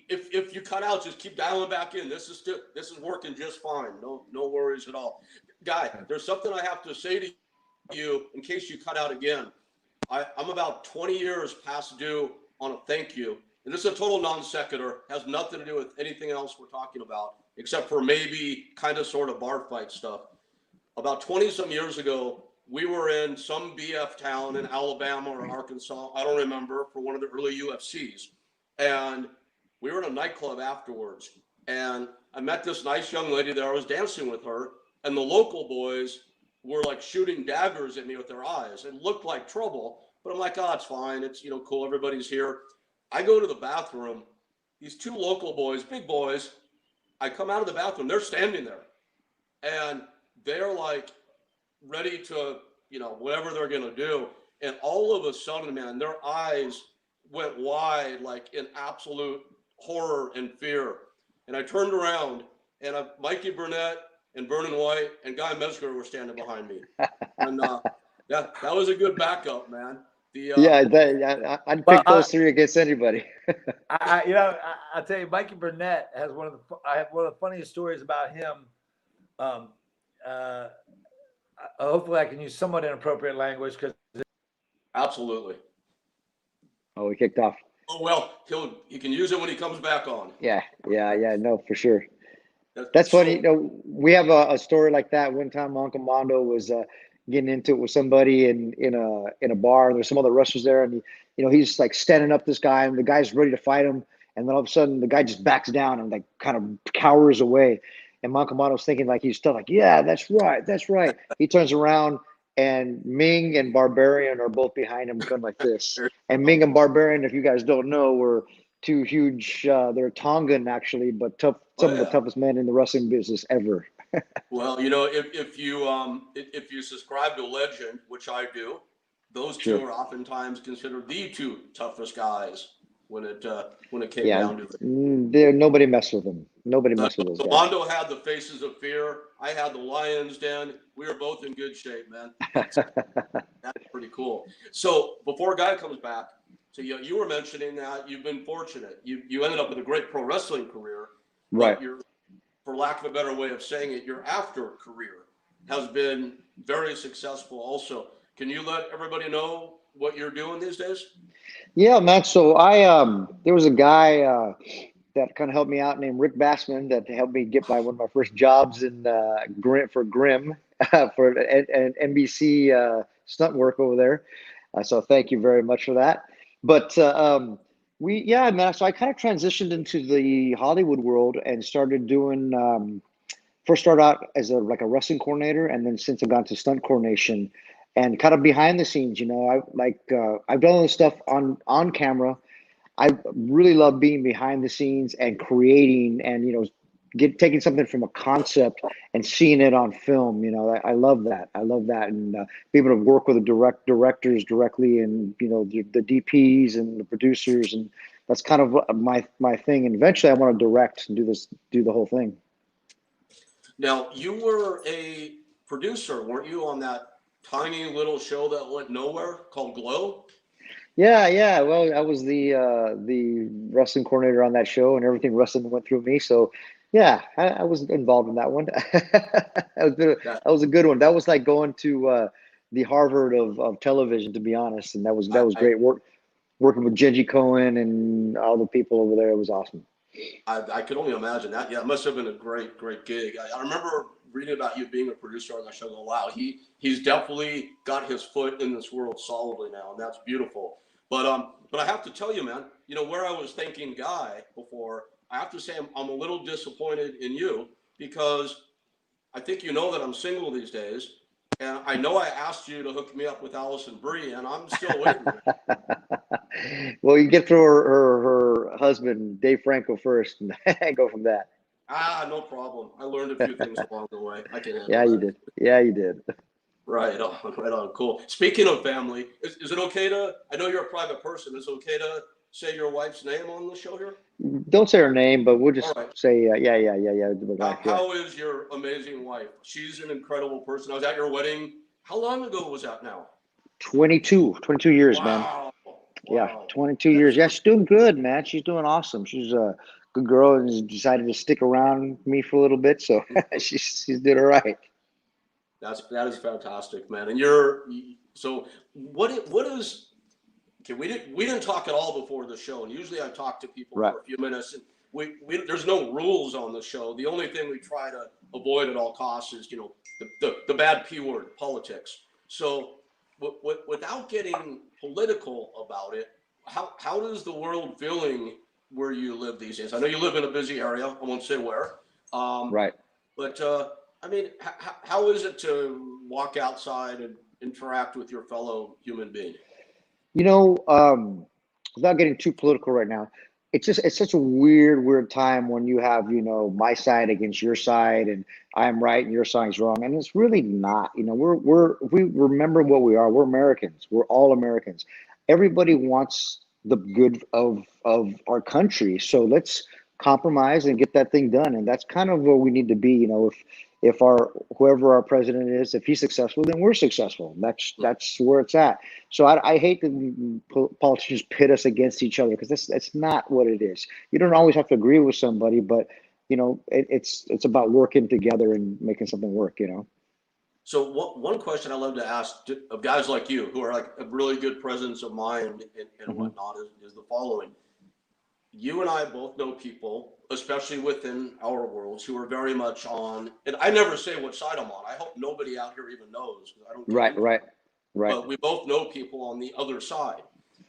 If you cut out, just keep dialing back in. This is working just fine. No worries at all. Guy, there's something I have to say to you in case you cut out again. I'm about 20 years past due on a thank you. And this is a total non sequitur, has nothing to do with anything else we're talking about, except for maybe kind of sort of bar fight stuff. About 20 some years ago, we were in some BF town in Alabama or Arkansas, I don't remember, for one of the early UFCs. And we were in a nightclub afterwards. And I met this nice young lady there. I was dancing with her. And the local boys were like shooting daggers at me with their eyes. It looked like trouble. But I'm like, oh, it's fine. It's, cool. Everybody's here. I go to the bathroom. These two local boys, big boys, I come out of the bathroom. They're standing there. And they're like ready to, whatever they're going to do. And all of a sudden, man, their eyes went wide, like in absolute horror and fear. And I turned around and Mikey Burnett and Vernon White and Guy Mezger were standing behind me. And that was a good backup, man. I'd pick those three against anybody. I'll tell you, Mikey Burnett has I have one of the funniest stories about him. Hopefully I can use somewhat inappropriate language because absolutely. Oh, we kicked off. Oh well, he can use it when he comes back on. Yeah, no, for sure. That's funny. We have a story like that. One time, my Uncle Mondo was getting into it with somebody in a bar, and there's some other wrestlers there, and he's like standing up this guy, and the guy's ready to fight him, and then all of a sudden the guy just backs down and like kind of cowers away, and my Uncle Mondo's thinking like he's still like, yeah, that's right. He turns around, and Ming and Barbarian are both behind him, going like this. And Ming and Barbarian, if you guys don't know, were two huge. They're Tongan actually, but some of the toughest men in the wrestling business ever. Well, if you subscribe to Legend, which I do, those two are oftentimes considered the two toughest guys when it came down to it. Nobody messed with them. Nobody messed with those guys. Mondo had the Faces of Fear. I had the Lions Den. We were both in good shape, man. That's pretty cool. So before a guy comes back, so you were mentioning that you've been fortunate. You ended up with a great pro wrestling career, right? For lack of a better way of saying it, your after career has been very successful also. Can you let everybody know what you're doing these days? Yeah, man. So there was a guy that kind of helped me out named Rick Bassman that helped me get one of my first jobs in for Grimm for an NBC stunt work over there. So thank you very much for that. But man, so I kind of transitioned into the Hollywood world and started doing, first started out as a wrestling coordinator, and then since I've gone to stunt coordination and kind of behind the scenes, I've done all this stuff on camera. I really love being behind the scenes and creating and, taking something from a concept and seeing it on film. I love that. I love that, and being able to work with the directors directly, and the DPs and the producers, and that's kind of my thing. And eventually, I want to direct and do the whole thing. Now, you were a producer, weren't you, on that tiny little show that went nowhere called Glow? Yeah. Well, I was the wrestling coordinator on that show, and everything wrestling went through me. So, yeah, I was involved in that one. That was a good one. That was like going to the Harvard of television, to be honest. And that was great work, working with Genji Cohen and all the people over there. It was awesome. I could only imagine that. Yeah, it must have been a great gig. I remember reading about you being a producer on that show. Going, wow, he's definitely got his foot in this world solidly now, and that's beautiful. But I have to tell you, man, where I was thanking Guy before, I have to say I'm a little disappointed in you, because I think you know that I'm single these days, and I know I asked you to hook me up with Allison Brie, and I'm still waiting. Well, you get through her husband, Dave Franco, first, and go from that. No problem. I learned a few things along the way. I can handle Yeah, that. you did. Yeah, you did. Right on, right on. Cool. Speaking of family, is it okay I know you're a private person. Is it okay to say your wife's name on the show here? Don't say her name, but we'll just right. say, yeah. How is your amazing wife? She's an incredible person. I was at your wedding. How long ago was that now? 22 years, man. Wow. Yeah, 22 years. Yeah, she's doing good, man. She's doing awesome. She's a good girl and has decided to stick around me for a little bit, so she's doing all right. That is fantastic, man. And so what is okay? We didn't talk at all before the show, and usually I talk to people Right. for a few minutes, and we there's no rules on the show. The only thing we try to avoid at all costs is the bad P word, politics. So without getting political about it, how does the world feeling where you live these days? I know you live in a busy area. I won't say where. Right. But I mean, how is it to walk outside and interact with your fellow human being? Without getting too political right now, it's such a weird time when you have, my side against your side, and I'm right and your side's wrong. And it's really not. We remember what we are. We're Americans. We're all Americans. Everybody wants the good of our country. So let's compromise and get that thing done. And that's kind of where we need to be. If whoever our president is, if he's successful, then we're successful. That's where it's at. So I hate that politicians pit us against each other, because that's not what it is. You don't always have to agree with somebody, but it's about working together and making something work. So one question I love to ask of guys like you, who are like a really good presence of mind and whatnot, is the following. You and I both know people, especially within our worlds, who are very much on, and I never say what side I'm on. I hope nobody out here even knows, because I don't. Right. But we both know people on the other side.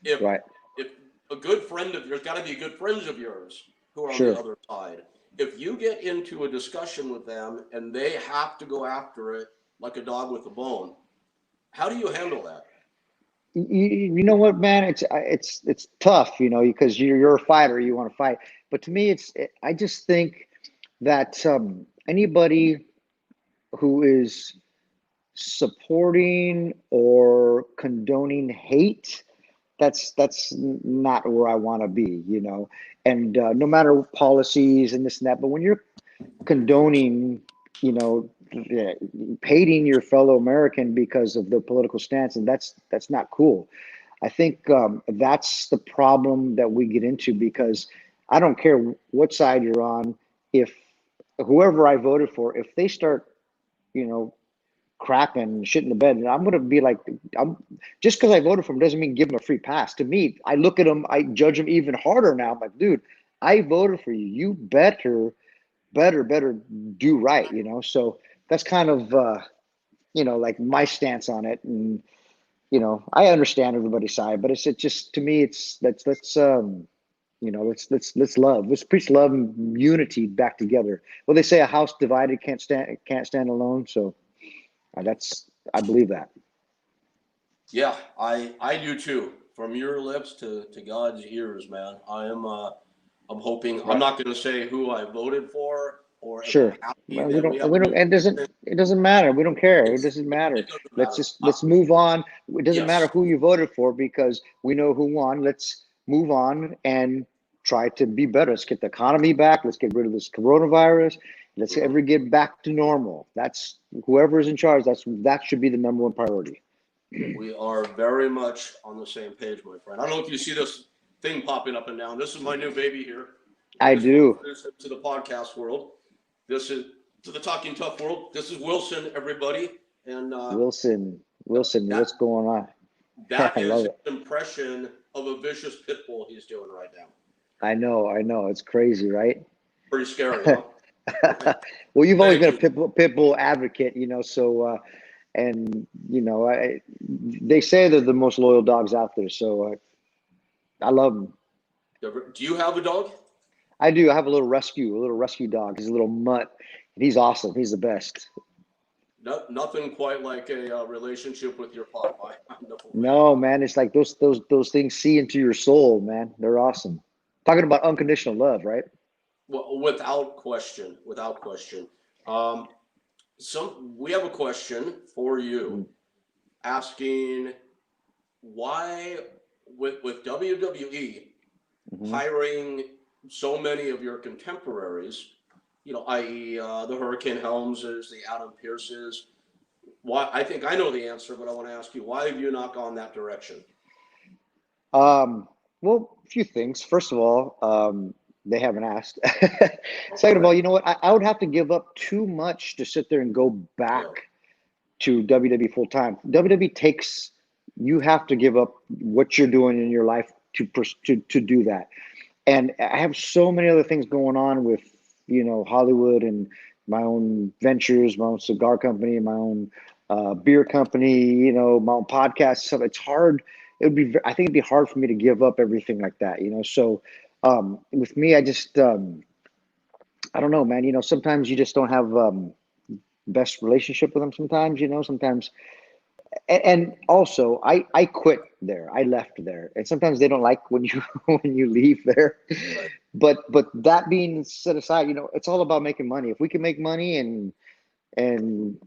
If a good friend of yours, got to be good friends of yours who are on the other side. If you get into a discussion with them and they have to go after it like a dog with a bone, how do you handle that? You know what, man? It's tough, because you're a fighter. You want to fight, but to me, I just think that anybody who is supporting or condoning hate, that's not where I want to be, And no matter policies and this and that, but when you're condoning, hating your fellow American because of their political stance, and that's not cool. I think that's the problem that we get into, because I don't care what side you're on. If whoever I voted for, if they start, crapping shit in the bed, and I'm gonna be like, just because I voted for him doesn't mean give him a free pass. To me, I look at him, I judge him even harder now. I'm like, dude, I voted for you. You better do right, So that's kind of like my stance on it. And I understand everybody's side, but it's just, to me, it's let's love. Let's preach love and unity back together. Well, they say a house divided can't stand alone. So I believe that. Yeah, I do too. From your lips to God's ears, man. I'm hoping. Right. I'm not going to say who I voted for, or if I'm Sure. happy, Well, then we have we a don't, it doesn't matter. We don't care. It doesn't matter. it doesn't matter. Let's move on. It doesn't matter Yes, who you voted for because we know who won. Let's move on and try to be better. Let's get the economy back. Let's get rid of this coronavirus. Let's ever get back to normal. That's whoever's in charge. That should be the number one priority. we are very much on the same page, my friend. I don't know if you see this thing popping up and down. This is my new baby here. I do. To the podcast world. This is to the Talking Tough world. This is Wilson, everybody. And Wilson, what's going on? that I is love an impression of a vicious pit bull he's doing right now. I know. It's crazy, right? Pretty scary, huh? Well, you've always Thank been a pit bull advocate, so and they say they're the most loyal dogs out there, so I love them. Do you have a dog? I do. I have a little rescue dog. He's a little mutt, and he's awesome. He's the best. No, nothing quite like a relationship with your pop. No, man, it's like those things see into your soul, man. They're awesome. Talking about unconditional love, right? Well, without question, without question. We have a question for you, asking why with WWE hiring so many of your contemporaries, i.e., the Hurricane Helmses, the Adam Pearces. Why? I think I know the answer, but I want to ask you, why have you not gone that direction? Well, a few things. First of all, they haven't asked. Second of all, you know what? I would have to give up too much to sit there and go back to WWE full time. WWE takes, you have to give up what you're doing in your life to do that. And I have so many other things going on with, Hollywood and my own ventures, my own cigar company, my own beer company, my own podcast. So it's hard. I think it'd be hard for me to give up everything like that, So with me, I just, I don't know, man. Sometimes you just don't have best relationship with them. Sometimes, sometimes. And also, I quit there. I left there, and sometimes they don't like when you when you leave there. But that being set aside, it's all about making money. If we can make money, and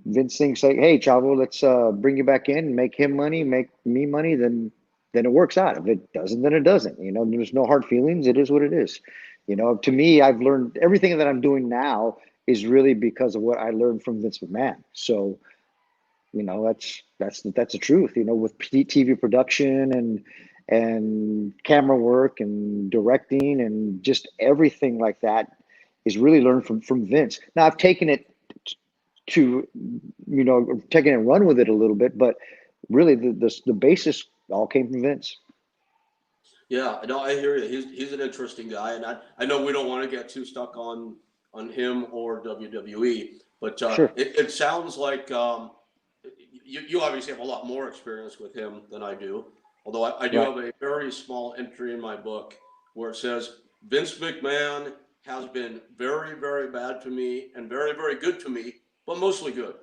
Vince thinks like, hey, Chavo, let's bring you back in, make him money, make me money, then it works out. If it doesn't, then it doesn't. There's no hard feelings. It is what it is. To me, I've learned everything that I'm doing now is really because of what I learned from Vince McMahon. So. That's the truth, with TV production and camera work and directing and just everything like that is really learned from Vince. Now I've taken it to, taken and run with it a little bit, but really the basis all came from Vince. Yeah, no, I hear you. He's an interesting guy, and I know we don't want to get too stuck on him or WWE, but Sure. it sounds like you obviously have a lot more experience with him than I do. Although I do have a very small entry in my book where it says Vince McMahon has been very, very bad to me and very, very good to me, but mostly good.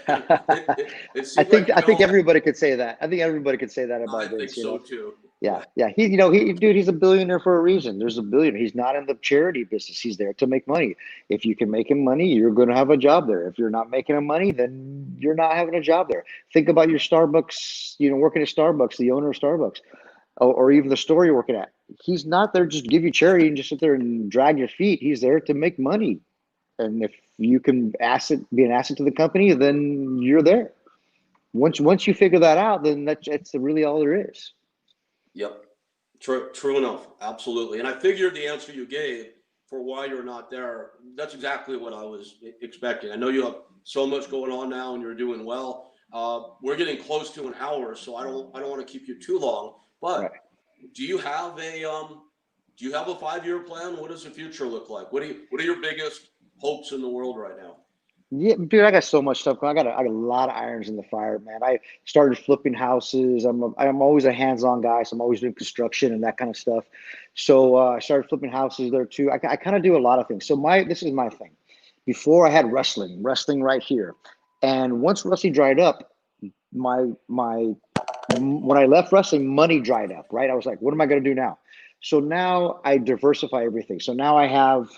I think everybody could say that. I think everybody could say that about Vince. I think so too. Yeah. He's a billionaire for a reason. There's a billionaire. He's not in the charity business. He's there to make money. If you can make him money, you're going to have a job there. If you're not making him money, then you're not having a job there. Think about your Starbucks, working at Starbucks, the owner of Starbucks, or even the store you're working at. He's not there just to give you charity and just sit there and drag your feet. He's there to make money. And if you can be an asset to the company, then you're there. Once you figure that out, then that's really all there is. Yep. True enough. Absolutely. And I figured the answer you gave for why you're not there, that's exactly what I was expecting. I know you have so much going on now and you're doing well. We're getting close to an hour, so I don't want to keep you too long, but do you have a 5-year plan? What does the future look like? What are your biggest hopes in the world right now? Yeah, dude, I got so much stuff going. I got a lot of irons in the fire, man. I started flipping houses. I'm always a hands-on guy, so I'm always doing construction and that kind of stuff. So I started flipping houses there too. I kind of do a lot of things. So this is my thing. Before I had wrestling right here, and once wrestling dried up, when I left wrestling, money dried up. Right? I was like, what am I going to do now? So now I diversify everything. So now I have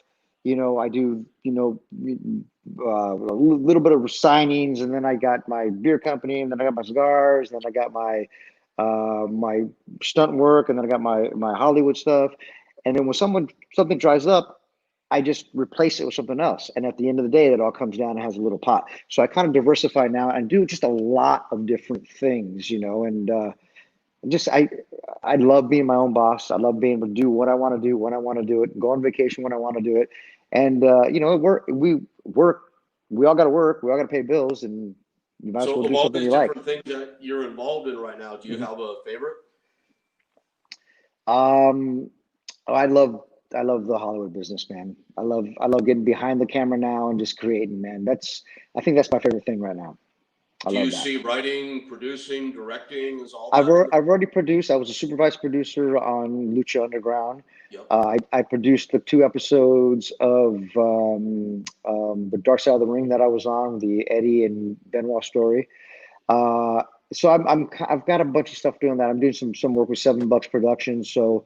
I do, a little bit of signings, and then I got my beer company, and then I got my cigars, and then I got my stunt work, and then I got my Hollywood stuff. And then when something dries up, I just replace it with something else. And at the end of the day, that all comes down and has a little pot. So I kind of diversify now and do just a lot of different things, and just I love being my own boss. I love being able to do what I want to do when I want to do it, go on vacation when I want to do it. And we all got to work, we all got to pay bills, and you might as So well of do all something these you like. different things that you're involved in right now, do you have a favorite? Um, I love the Hollywood business, man. I love getting behind the camera now and just creating, man. I think that's my favorite thing right now. I Do love you that. see writing, producing, directing, is all I've that in I've already produced. I was a supervised producer on Lucha Underground. Yep. I produced the 2 episodes of the Dark Side of the Ring that I was on, the Eddie and Benoit story. Uh, so I've got a bunch of stuff doing that. I'm doing some work with $7 Productions. So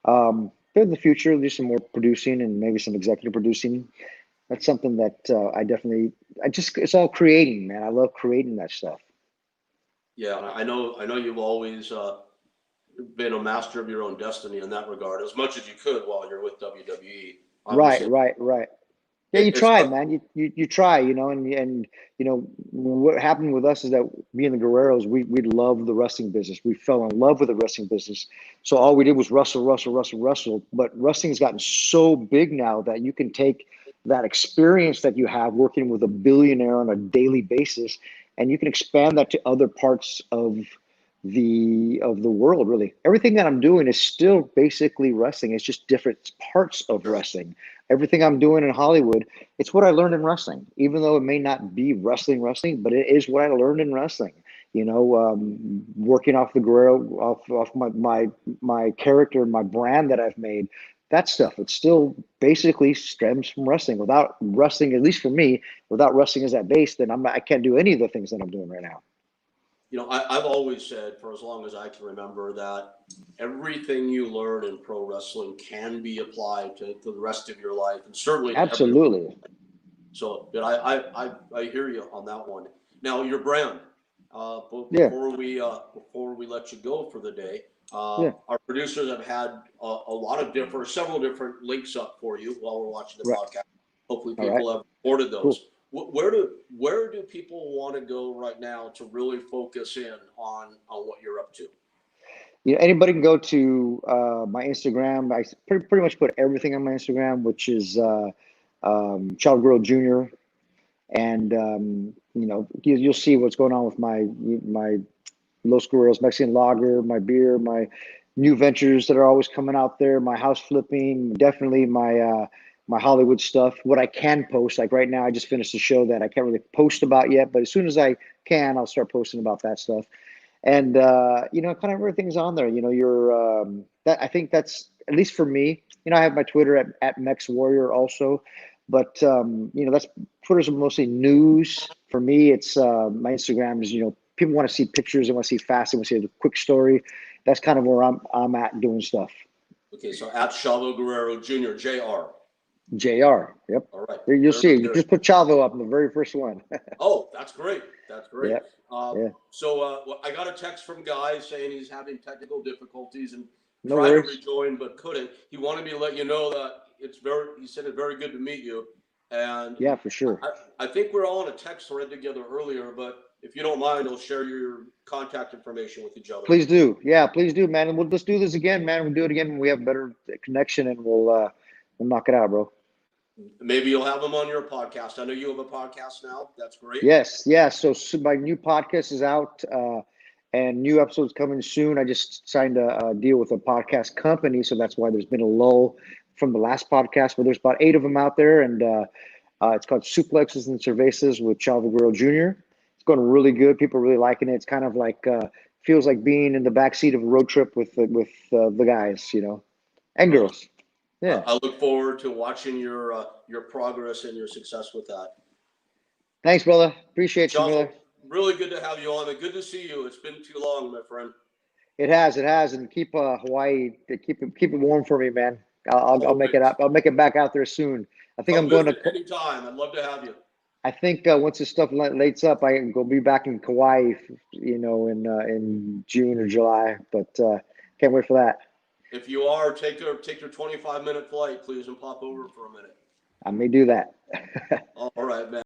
in the future, I'll do some more producing and maybe some executive producing. That's something that it's all creating, man. I love creating that stuff. Yeah, I know you've always been a master of your own destiny in that regard, as much as you could while you're with WWE. Right, Obviously, right. Yeah, you it's try, man. You try, and what happened with us is that me and the Guerreros, we love the wrestling business. We fell in love with the wrestling business. So all we did was wrestle. But wrestling's gotten so big now that you can take that experience that you have working with a billionaire on a daily basis, and you can expand that to other parts of the world. Really, everything that I'm doing is still basically wrestling. It's just different parts of wrestling. Everything I'm doing in Hollywood, it's what I learned in wrestling, even though it may not be wrestling, but it is what I learned in wrestling. Working off the Guerrero, off my character, my brand that I've made, that stuff, it still basically stems from wrestling. Without wrestling, at least for me, without wrestling as that base, then I can't do any of the things that I'm doing right now. I've always said, for as long as I can remember, that everything you learn in pro wrestling can be applied to the rest of your life, and certainly to Absolutely. So, but I hear you on that one. Now, your brand. Yeah. Before we let you go for the day, Yeah. our producers have had several different links up for you while we're watching the Right. podcast. Hopefully, All right. people have reported those. Cool. Where do people want to go right now to really focus in on what you're up to? Anybody can go to my Instagram. I pretty much put everything on my Instagram, which is Chavo Guerrero Jr. And you'll see what's going on with my Los Guerreros Mexican Lager, my beer, my new ventures that are always coming out there, my house flipping, definitely my Hollywood stuff. What I can post, like right now, I just finished a show that I can't really post about yet, but as soon as I can, I'll start posting about that stuff. And kind of everything's on there. That I think that's, at least for me. I have my Twitter at Mex Warrior also, but that's, Twitter's mostly news. For me, it's my Instagram is, people want to see pictures, they want to see fast, they want to see a quick story. That's kind of where I'm at doing stuff. Okay, so at Chavo Guerrero Jr. Jr. JR. Yep. All right. You'll see. You just put Chavo up in the very first one. Oh, that's great. That's great. Yep. Yeah. So I got a text from Guy saying he's having technical difficulties and No tried worries. to rejoin but couldn't. He wanted me to let you know that he said it's very good to meet you. And yeah, for sure. I think we're all on a text thread together earlier, but if you don't mind, I'll share your contact information with each other. Please do. Yeah, please do, man. And we'll just do this again, man. We'll do it again when we have better connection, and we'll knock it out, bro. Maybe you'll have them on your podcast. I know you have a podcast now. That's great. Yes. So my new podcast is out, and new episodes coming soon. I just signed a deal with a podcast company, so that's why there's been a lull from the last podcast. But there's about 8 of them out there, and it's called Suplexes and Cervezas with Chavo Guerrero Jr. It's going really good. People are really liking it. It's kind of like feels like being in the backseat of a road trip with the guys, and girls. Yeah. I look forward to watching your progress and your success with that. Thanks, brother. Appreciate you, Chavo, brother. really good to have you on, and good to see you. It's been too long, my friend. It has, and keep Hawaii, keep it warm for me, man. I'll make it up. I'll make it back out there soon. I think Come I'm going to. visit anytime. I'd love to have you. I think once this stuff lates up, I can go be back in Kauai, in June or July. But can't wait for that. If you are, take your 25-minute flight, please, and pop over for a minute. I may do that. All right, man.